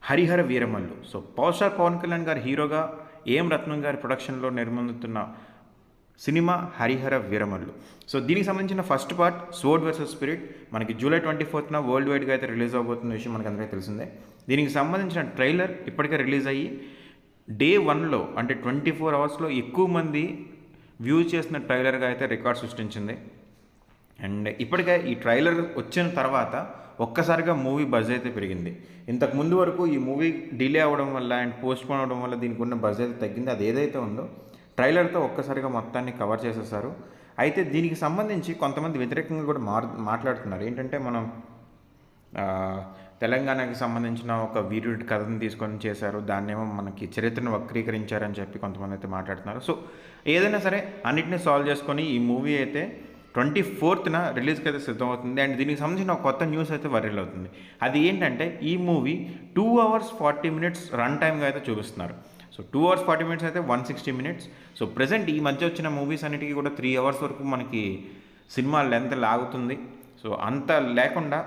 Harihara Veeramallu. So power star Pawan Kalyan గారు హీరోగా AM రత్నం గారి ప్రొడక్షన్లో నిర్మిస్తున్న సినిమా హరిహర వీరమల్లు. సో దీనికి సంబంధించిన first part sword versus spirit మనకి జూలై 24న వరల్డ్ వైడ్గా అయితే రిలీజ్ అవబోతున్న విషయం మనకు అందరికీ తెలిసిందే. దీనికి సంబంధించిన ట్రైలర్ ఇప్పటికే రిలీజ్ అయ్యి డే 1లో అంటే 24 అవర్స్లో ఎక్కువ మంది వ్యూ చేసిన ట్రైలర్గా అయితే రికార్డ్ సృష్టించింది. అండ్ ఇప్పటికే ఈ ట్రైలర్ వచ్చిన తర్వాత ఒక్కసారిగా మూవీ బజ్ అయితే పెరిగింది. ఇంతకు ముందు వరకు ఈ మూవీ డిలే అవ్వడం వల్ల అండ్ పోస్ట్పోన్ అవ్వడం వల్ల దీనికి ఉన్న బజ్ అయితే తగ్గింది. అది ఏదైతే ఉందో ట్రైలర్తో ఒక్కసారిగా మొత్తాన్ని కవర్ చేసేసారు. అయితే దీనికి సంబంధించి కొంతమంది వ్యతిరేకంగా కూడా మాట్లాడుతున్నారు. ఏంటంటే మనం తెలంగాణకి సంబంధించిన ఒక వీరుడి కథను తీసుకొని చేశారు, దాన్నేమో మనకి చరిత్రను వక్రీకరించారని చెప్పి కొంతమంది అయితే మాట్లాడుతున్నారు. సో ఏదైనా సరే అన్నింటినీ సాల్వ్ చేసుకొని ఈ మూవీ అయితే 24న రిలీజ్కి అయితే సిద్ధమవుతుంది. అండ్ దీనికి సంబంధించిన ఒక కొత్త న్యూస్ అయితే వైరల్ అవుతుంది. అది ఏంటంటే ఈ మూవీ 2 hours 40 minutes రన్ టైమ్గా అయితే చూపిస్తున్నారు. సో 2 hours 40 minutes అయితే 160 minutes. సో ప్రజెంట్ ఈ మధ్య వచ్చిన మూవీస్ అన్నిటికీ కూడా 3 hours వరకు మనకి సినిమా లెంత్ లాగుతుంది. సో అంత లేకుండా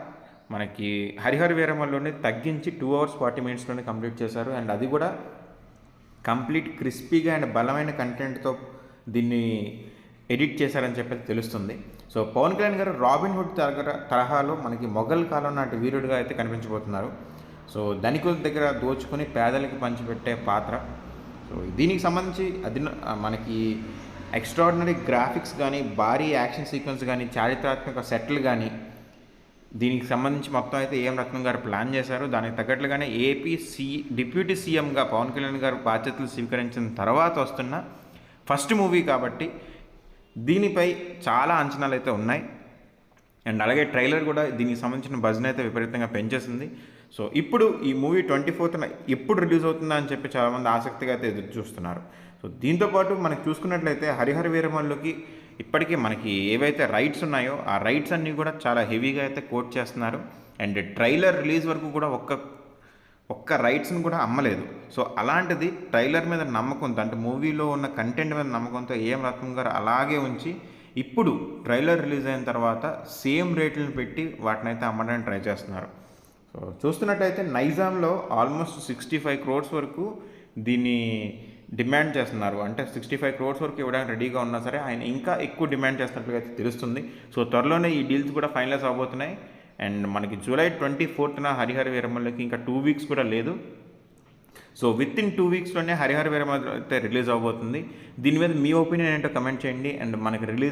మనకి హరిహర వీరమల్లుని తగ్గించి 2 hours 40 minutesలోనే కంప్లీట్ చేశారు. అండ్ అది కూడా కంప్లీట్ క్రిస్పీగా అండ్ బలమైన కంటెంట్తో దీన్ని ఎడిట్ చేశారని చెప్పి తెలుస్తుంది. సో పవన్ కళ్యాణ్ గారు రాబిన్ హుడ్ తరహాలో మనకి మొఘల్ కాలం నాటి వీరుడిగా అయితే కనిపించబోతున్నారు. సో ధనికుల దగ్గర దోచుకొని పేదలకి పంచిపెట్టే పాత్ర. సో దీనికి సంబంధించి అది మనకి ఎక్స్ట్రాడినరీ గ్రాఫిక్స్ కానీ, భారీ యాక్షన్ సీక్వెన్స్ కానీ, చారిత్రాత్మక సెట్లు కానీ దీనికి సంబంధించి మొత్తం అయితే ఏఎం రత్నం గారు ప్లాన్ చేశారు. దానికి తగ్గట్లుగానే డిప్యూటీ సీఎంగా పవన్ కళ్యాణ్ గారు బాధ్యతలు స్వీకరించిన తర్వాత వస్తున్న ఫస్ట్ మూవీ కాబట్టి దీనిపై చాలా అంచనాలు అయితే ఉన్నాయి. అండ్ అలాగే ట్రైలర్ కూడా దీనికి సంబంధించిన బజ్ని అయితే విపరీతంగా పెంచేసింది. సో ఇప్పుడు ఈ మూవీ 24న ఎప్పుడు రిలీజ్ అవుతుందా అని చెప్పి చాలామంది ఆసక్తిగా అయితే ఎదురు చూస్తున్నారు. సో దీంతోపాటు మనకి చూసుకున్నట్లయితే హరిహర వీరమల్లుకి ఇప్పటికీ మనకి ఏవైతే రైట్స్ ఉన్నాయో ఆ రైట్స్ అన్నీ కూడా చాలా హెవీగా అయితే కోట్ చేస్తున్నారు. అండ్ ట్రైలర్ రిలీజ్ వరకు కూడా ఒక్క రైట్స్ని కూడా అమ్మలేదు. సో అలాంటిది ట్రైలర్ మీద నమ్మకంతో, అంటే మూవీలో ఉన్న కంటెంట్ మీద నమ్మకంతో ఏఎం రత్నం గారు అలాగే ఉంచి ఇప్పుడు ట్రైలర్ రిలీజ్ అయిన తర్వాత సేమ్ రేట్లను పెట్టి వాటినైతే అమ్మడానికి ట్రై చేస్తున్నారు. సో చూస్తున్నట్టయితే నైజాంలో ఆల్మోస్ట్ 65 crores వరకు దీన్ని డిమాండ్ చేస్తున్నారు. అంటే 65 crores వరకు ఇవ్వడానికి రెడీగా ఉన్నా సరే ఆయన ఇంకా ఎక్కువ డిమాండ్ చేస్తున్నట్లుగా అయితే తెలుస్తుంది. సో త్వరలోనే ఈ డీల్స్ కూడా ఫైనలైజ్ అవబోతున్నాయి. అండ్ మనకి జూలై 24న హరిహర వీరమల్లుకి ఇంకా 2 weeks కూడా లేదు. సో విత్ ఇన్ 2 weeksలోనే హరిహర వీరమల్లు అయితే రిలీజ్ అవబోతుంది. దీని మీద మీ ఒపీనియన్ ఏంటో కమెంట్ చేయండి. అండ్ మనకి రిలీజ్